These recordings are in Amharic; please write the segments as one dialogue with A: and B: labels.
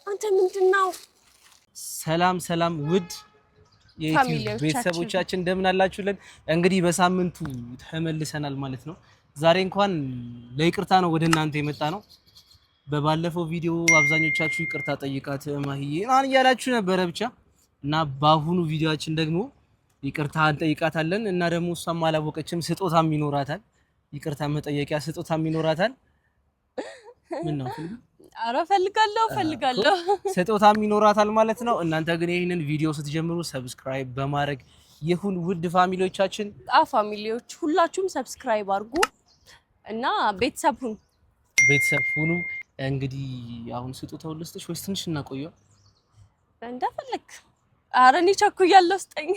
A: አንተ ምንድነው?
B: ሰላም ውድ የዩቲዩብ ቤተሰቦቻችን እንደምን አላችሁልን? እንግዲህ በሳምንቱ ተመልሰናል ማለት ነው። ዛሬ እንኳን ለይቅርታ ነው ወደ እናንተ የመጣ ነው። በባለፈው ቪዲዮ አብዛኞቻችሁ ይቅርታ ጠይቃት ማሂዬ ማን እያላችሁ ነበረ ብቻ እና በአሁኑ ቪዲዮአችን ደግሞ ይቅርታ እንጠይቃታለን እና ደግሞ እሷም አላወቀችም ስጦታም ይኖራታል። ይቅርታ መጠየቂያ ስጦታም ይኖራታል። ምን ነው
A: አረ ፈልጋለሁ
B: ስጦታም ይኖራታል ማለት ነው። እናንተ ግን ይሄንን ቪዲዮ ስትጀምሩ ሰብስክራይብ በማድረግ ይሁን ውድ ፋሚሊዎቻችን
A: ፋሚሊዎች ሁላችሁም ሰብስክራይብ አድርጉ እና ቤተሰብ ሁኑ። እንግዲህ አሁን ስጦታውን ልስጥሽ ወይስ ትንሽ እናቆየው? እንደፈለክ። አረ እኔ ቸኩያለሁ ስጠኝ።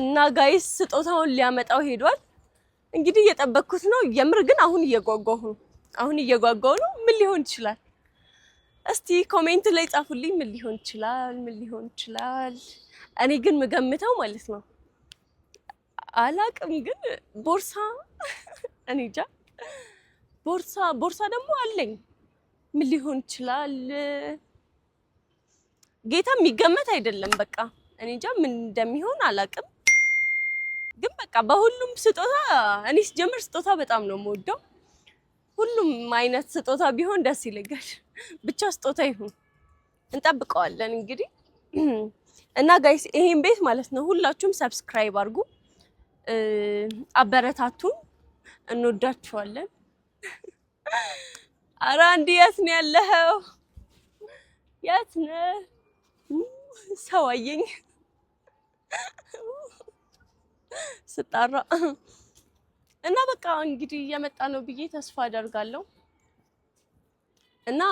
A: እና ጋይስ ስጦታውን ሊያመጣው ሄዷል። እንግዲህ እየጠበቅኩት ነው። የምር ግን አሁን እየጓጓሁ ነው። ምን ሊሆን ይችላል? እስቲ ኮሜንት ላይ ጻፉልኝ። ምን ሊሆን ይችላል? እኔ ግን ምገምተው ማለት ነው አላቅም፣ ግን ቦርሳ እኔ እንጃ። ቦርሳ ደግሞ አለኝ። ምን ሊሆን ይችላል? ጌታ የሚገመት አይደለም። በቃ እኔ እንጃ ምን እንደሚሆን አላቅም። ግን በቃ በሁሉም ስጦታ እኔ ስጀምር ስጦታ በጣም ነው የምወደው። ሁሉም አይነት ስጦታ ቢሆን ደስ ይለኛል። ብቻ ስጦታ ይሁን፣ እንጠብቀዋለን እንግዲህ። እና ጋይስ ይሄን ቤት ማለት ነው ሁላችሁም ሰብስክራይብ አድርጉ፣ አበረታቱን፣ እንወዳችኋለን። ኧረ አንዴ የት ነው ያለኸው? የት ነህ? ሰው አየኝ ስጣራ እና በቃ እንግዲህ እየመጣ ነው ብዬ ተስፋ አደርጋለሁ። እና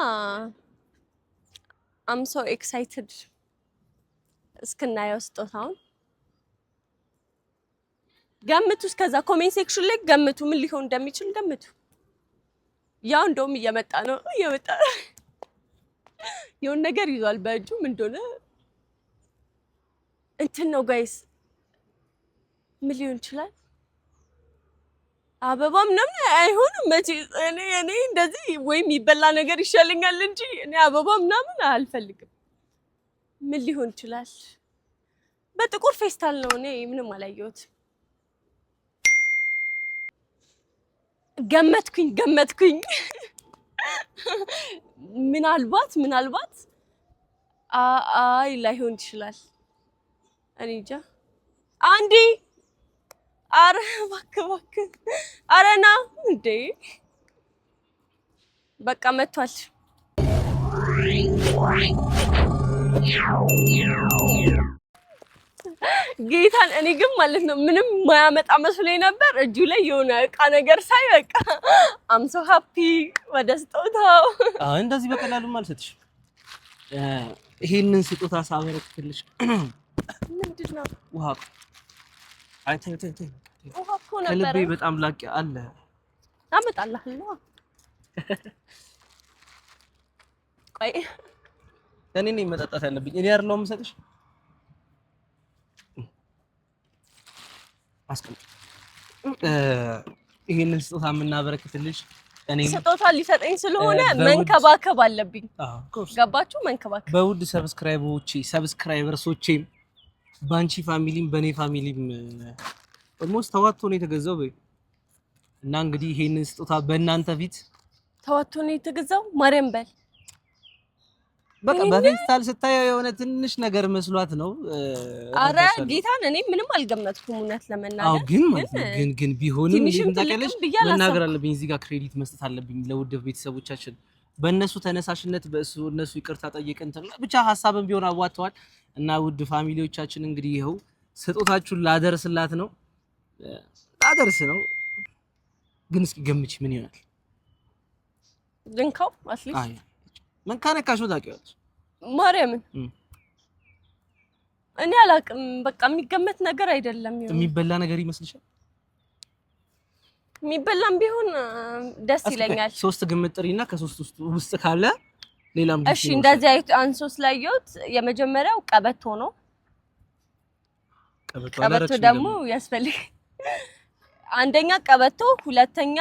A: I'm so excited እስክናየው ስጦታውን። ገምቱ፣ እስከዛ ኮሜንት ሴክሽን ላይ ገምቱ፣ ምን ሊሆን እንደሚችል ገምቱ። ያው እንደውም እየመጣ ነው። የሆነ ነገር ይዟል በእጁ። ምን እንደሆነ እንትን ነው ጋይስ። ምን ሊሆን ይችላል? አበባ ምናምን አይሆንም መቼ። እኔ እንደዚህ ወይም የሚበላ ነገር ይሻለኛል እንጂ እኔ አበባ ምናምን አልፈልግም። ምን ሊሆን ይችላል? በጥቁር ፌስታል ነው። እኔ ምንም አላየሁት። ገመትኩኝ። ምናልባት አይ ላይሆን ይችላል። እኔ እንጃ። አንዴ አረ እባክህ አረና እንዴ በቃ መጥቷል። ጌታን እኔ ግን ማለት ነው ምንም ማያመጣ መስሎኝ ነበር። እጁ ላይ የሆነ እቃ ነገር ሳይ በቃ I'm so happy ወደ ስጦታው።
B: እንደዚህ በቀላሉ ማልሰጥሽ ይሄንን ስጦታ ሳበረክትልሽ
A: ምንድነው?
B: ውሃ አይተይ
A: ውሃ እኮ ነበር።
B: ከልቤ በጣም ላቅ አለ።
A: አመጣልሃለሁ። ቆይ
B: እኔ ነኝ መጠጣት ያለብኝ። እኔ አይደለሁም የምሰጥሽ። አስቀምጥ። ይሄንን ስጦታ የምናበረክትልሽ እኔ
A: ስጦታ ሊሰጠኝ ስለሆነ መንከባከብ አለብኝ። ገባችሁ? መንከባከብ
B: በውድ ሰብስክራይበርሶቼም ባንቺ ፋሚሊም በኔ ፋሚሊም ኦልሞስት ተዋጥቶ ነው የተገዛው እና እንግዲህ ይሄንን ስጦታ በእናንተ ፊት
A: ተዋጥቶ ነው የተገዛው። ማርያም በል
B: በቃ በፌስታል ስታየው የሆነ ትንሽ ነገር መስሏት ነው።
A: አረ ጌታን እኔ ምንም አልገመትኩም እውነት ለመናገር።
B: አዎ ግን ቢሆንም እንታቀለሽ መናገር አለብኝ። እዚህ ጋር ክሬዲት መስጠት አለብኝ ለውድ ቤተሰቦቻችን። በእነሱ ተነሳሽነት እነሱ ይቅርታ ጠየቀን ብቻ ሀሳብም ቢሆን አዋጥተዋል እና ውድ ፋሚሊዎቻችን እንግዲህ ይኸው ስጦታችሁን ላደርስላት ነው። ግን እስኪ ገምቺ ምን ይሆናል?
A: ድንካው አትሊስት
B: ምን ካነካሽው ታውቂዋለሽ?
A: ማርያምን እኔ አላቅም። በቃ የሚገመት ነገር አይደለም።
B: የሚበላ ነገር ይመስልሻል?
A: የሚበላም ቢሆን ደስ ይለኛል።
B: 3 ግምት ጥሪና ከ3 ውስጥ ካለ ሌላም
A: እሺ። እንደዚህ አይነት አንሶስ ላይዮት የመጀመሪያው ቀበቶ ነው። ቀበቶ ደግሞ ያስፈልግ አንደኛ ቀበቶ፣ ሁለተኛ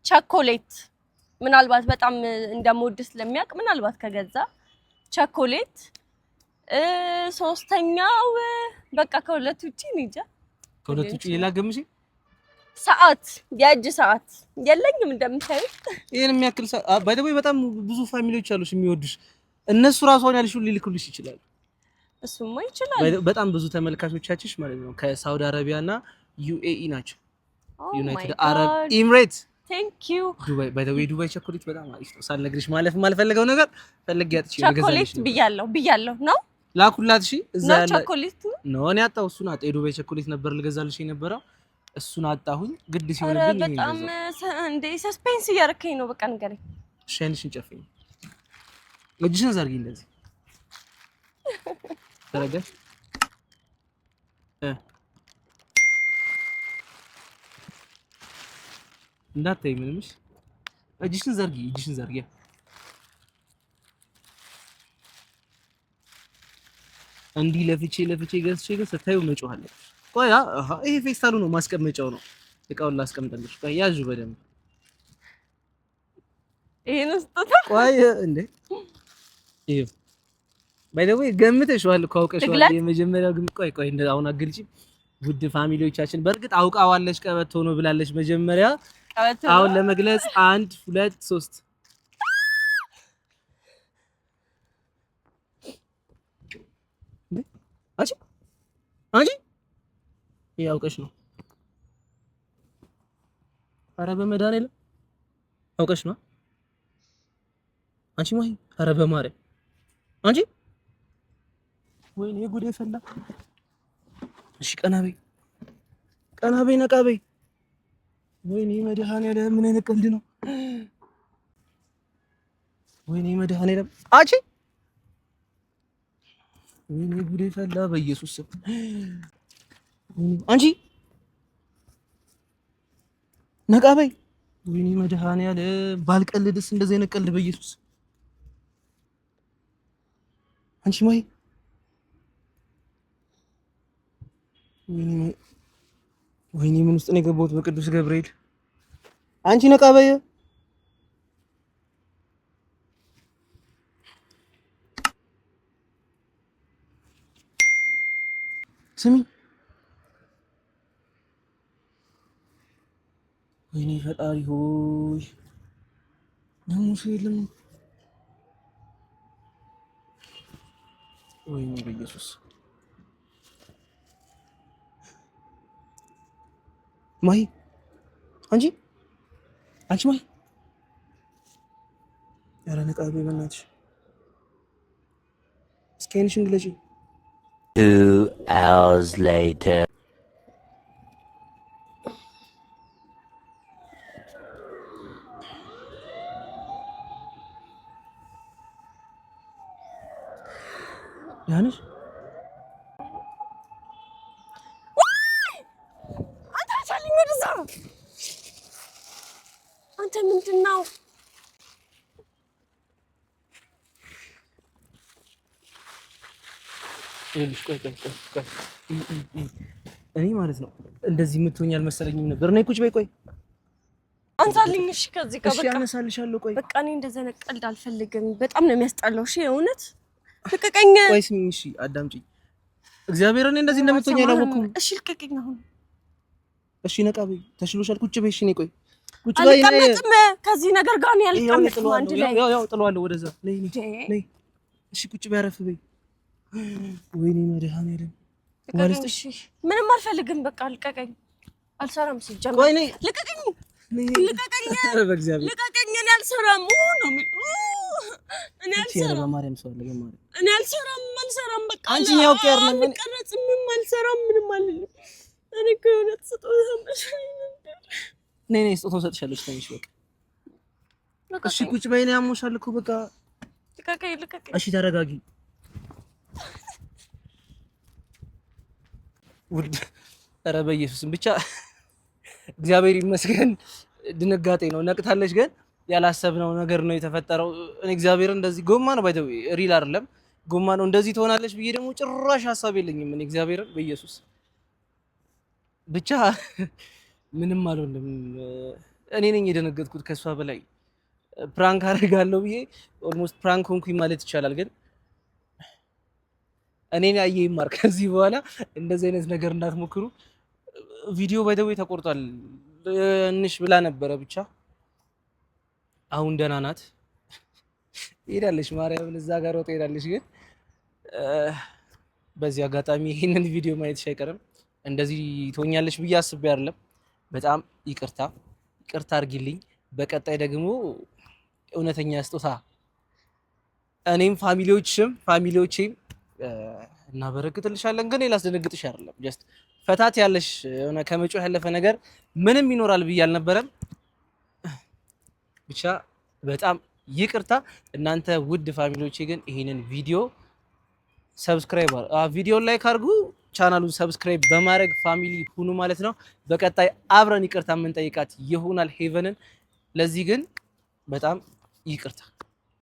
A: ቸኮሌት ምናልባት በጣም እንደምወድ ስለሚያውቅ ምናልባት ከገዛ ቸኮሌት፣ ሶስተኛው በቃ ከሁለት ውጪ እንጃ።
B: ከሁለት ውጪ ሌላ ገምሽ?
A: ሰዓት፣ የእጅ ሰዓት የለኝም እንደምታዩት።
B: ይሄን የሚያክል ባይ ዘ ወይ በጣም ብዙ ፋሚሊዎች አሉሽ የሚወዱሽ። እነሱ ራስዎን ያልሽው ሊልኩልሽ ይችላል።
A: እሱማ ይችላል።
B: በጣም ብዙ ተመልካቾቻችሽ ማለት ነው ከሳውዲ አረቢያና ዩኤኢ ናቸው። ዩናይትድ አረብ ኤሚሬት።
A: ቴንክ ዩ።
B: ዱባይ ባይ ዘ ወይ ዱባይ ቸኮሌት በጣም አሪፍ ነው። ሳልነግርሽ ማለፍ የማልፈልገው ነገር ፈልጌ አጥቼ
A: ቸኮሌት ብያለሁ ነው
B: ላኩላት። እሺ እዛ ያለ
A: ቸኮሌት
B: ነው እኔ አጣሁ። እሱን አጣ። የዱባይ ቸኮሌት ነበር ልገዛልሽ የነበረው እሱን አጣሁኝ። ግድ ሲሆንብኝ
A: በጣም እንደ ሰስፔንስ እያደረከኝ ነው። በቃ ንገረኝ።
B: ሸንሽን ጨፍኝ። እጅሽን ዘርጊ እንደዚህ ተረጋሽ። እንዳታይ ምንምሽ እጅሽን ዘርጊ። እንዲህ ለፍቼ ገዝቼ ግን ስታዩ መጮሃለች። ቆይ ይሄ ፌስታሉ ነው ማስቀመጫው ነው። እቃውን ላስቀምጥልሽ። ቆይ ያዡ በደንብ
A: ይሄን ስጦታ።
B: ቆይ እንዴ ይሄ ባይ ዘ ወይ ገምተሽዋል እኮ አውቀሽዋል። የመጀመሪያው ግን ቆይ አሁን አግልጪ። ውድ ፋሚሊዎቻችን በእርግጥ አውቃዋለች ቀበቶ ነው ብላለች መጀመሪያ። አሁን ለመግለጽ 1 2 3 አንቺ ያውቀሽ ነው። ኧረ በመድኃኒዓለም አውቀሽ ነው አንቺ ማይ። ኧረ በማርያም አንቺ ወይኔ ጉዴ ፈላ። እሺ ቀና በይ ነቃ በይ። ወይኔ መድኃኒዓለም ምን አይነት ቀልድ ነው? ወይኔ መድኃኒዓለም አንቺ ወይኔ ጉዴ ፈላ በኢየሱስ ስም። አንቺ ነቃ በይ። ወይኔ መድኃኒዓለም ባልቀልድስ እንደዚህ አይነት ቀልድ በኢየሱስ። አንቺ ማይ ወይኔ ምን ውስጥ ነው የገባሁት? በቅዱስ ገብርኤል አንቺ ነቃ በይ። ስሚ ወይኔ ፈጣሪ ሆይ ነሙሴ የለም። ወይኔ በኢየሱስ ማይ አንቺ ማይ ኧረ ነቃ በይ በእናትሽ። እስኪ ዓይንሽን ግለጪ።
C: 2 hours later.
B: ያንሽ
A: አንተ ምንድን ነው?
B: ቆይ እኔ ማለት ነው እንደዚህ የምትሆኝ አልመሰለኝም ነበር። ነይ ቁጭ በይ። ቆይ
A: አንሳልኝ። እሺ ከዚህ ጋር
B: በቃ አነሳልሻለሁ። ቆይ
A: በቃ እኔ እንደዚህ አይነት ቀልድ አልፈልግም። በጣም ነው የሚያስጠላው። እሺ የእውነት ልቀቀኝ።
B: ቆይ ስሚኝ፣ እሺ አዳምጪኝ። እግዚአብሔር እኔ እንደዚህ እንደምትሆኝ አላወኩም።
A: እሺ ልቀቀኝ አሁን።
B: እሺ ነቃ በይ። ተሽሎሻል። ቁጭ በይ። እሺ ነይ ቆይ ቁጭ
A: በይ። አልቀመጥም ከዚህ ነገር ጋር ነው ያልቀመጥም። አንድ ላይ
B: ያው ጥለዋለሁ ወደዛ። ነይ እሺ ቁጭ በይ። አረፍ በይ። ወይኔ መድኃኒዓለም ማለት
A: እሺ ምንም አልፈልግም። በቃ ልቀቀኝ። አልሰራም ሲጀምር።
B: ቆይ ነይ
A: ልቀቀኝ።
B: ኧረ በእግዚአብሔር
A: ልቀቀኝ። እኔ አልሰራም ነው እኔ አልሰራም።
B: በማርያም ሰው አለ በማርያም
A: እኔ አልሰራም። በቃ
B: አንቺ ያው ቀር ነው
A: ቀረጽ ምንም አልሰራም። ምንም አልልም። እኔ እኮ የእውነት ስጦታ መስሎኝ ነበር።
B: ነይ ስጦታውን ሰጥሻለሁ። ተኝሽ በቃ እሺ ቁጭ በይ። እኔ አሞሻል እኮ በቃ
A: ልቀቀኝ።
B: እሺ ተረጋጊ። ውድ ኧረ በኢየሱስም ብቻ እግዚአብሔር ይመስገን። ድንጋጤ ነው። ነቅታለች፣ ግን ያላሰብነው ነገር ነው የተፈጠረው። እኔ እግዚአብሔር እንደዚህ ጎማ ነው ባይተው ሪል አይደለም ጎማ ነው እንደዚህ ትሆናለች ብዬ ደግሞ ጭራሽ ሐሳብ የለኝም። እኔ እግዚአብሔርን በኢየሱስ ብቻ ምንም አልሆንም። እኔ ነኝ የደነገጥኩት ከሷ በላይ ፕራንክ አደርጋለሁ ብዬ ኦልሞስት ፕራንክ ሆንኩኝ ማለት ይቻላል። ግን እኔን ያየ ይማር። ከዚህ በኋላ እንደዚህ አይነት ነገር እንዳትሞክሩ። ቪዲዮ ባይደው ተቆርጧል። እንሽ ብላ ነበረ ብቻ አሁን ደህና ናት። ሄዳለች ማርያምን እዛ ጋር ወጣ ሄዳለች። ግን በዚህ አጋጣሚ ይሄንን ቪዲዮ ማየት አይቀርም። እንደዚህ ትሆኛለች ብዬ አስቤ አይደለም። በጣም ይቅርታ አድርጊልኝ። በቀጣይ ደግሞ እውነተኛ ስጦታ እኔም ፋሚሊዎቼም እናበረክትልሻለን። ግን ላስደነግጥሽ አይደለም። ጀስት ፈታት ያለሽ የሆነ ከመጮህ ያለፈ ነገር ምንም ይኖራል ብዬ አልነበረም። ብቻ በጣም ይቅርታ። እናንተ ውድ ፋሚሊዎቼ ግን ይሄንን ቪዲዮ ሰብስክራይብ ቪዲዮን ላይክ አድርጉ፣ ቻናሉን ሰብስክራይብ በማድረግ ፋሚሊ ሁኑ ማለት ነው። በቀጣይ አብረን ይቅርታ የምንጠይቃት ይሆናል ሄቨንን። ለዚህ ግን በጣም ይቅርታ